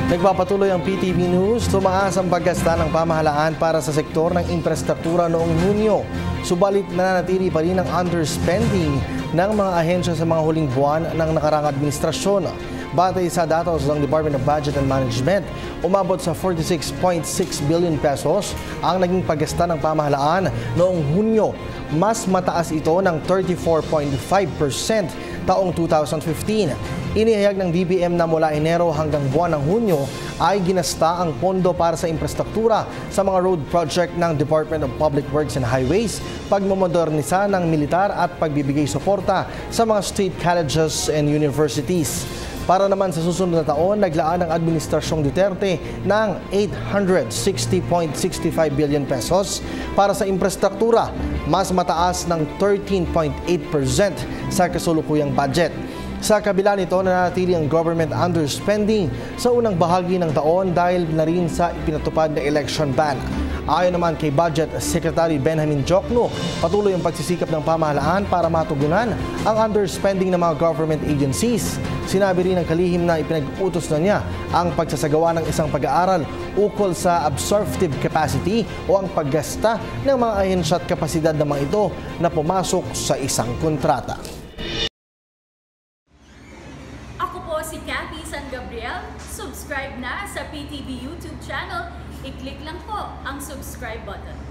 Nagpapatuloy ang PTV News, tumaas ang paggasta ng pamahalaan para sa sektor ng infrastruktura noong Hunyo. Subalit nananatili pa rin ang underspending ng mga ahensya sa mga huling buwan ng nakarang administrasyon. Batay sa datos ng Department of Budget and Management, umabot sa 46.6 billion pesos ang naging paggasta ng pamahalaan noong Hunyo. Mas mataas ito ng 34.5% taong 2015. Inihayag ng DBM na mula Enero hanggang buwan ng Hunyo ay ginasta ang pondo para sa infrastruktura sa mga road project ng Department of Public Works and Highways, pagmamodernisa ng militar at pagbibigay suporta sa mga state colleges and universities. Para naman sa susunod na taon, naglaan ang Administrasyong Duterte ng 860.65 billion pesos para sa infrastruktura, mas mataas ng 13.8% sa kasulukuyang budget. Sa kabila nito, nanatili ang government underspending sa unang bahagi ng taon dahil na rin sa ipinatupad na election ban. Ayon naman kay Budget Secretary Benjamin Jokno, patuloy ang pagsisikap ng pamahalaan para matugunan ang underspending ng mga government agencies. Sinabi rin ng kalihim na ipinag-utos na niya ang pagsasagawa ng isang pag-aaral ukol sa absorptive capacity o ang paggasta ng mga ahensya at kapasidad ng mga ito na pumasok sa isang kontrata. Ako po si Cathy San Gabriel. Subscribe na sa PTV YouTube channel. I-click lang po ang subscribe button.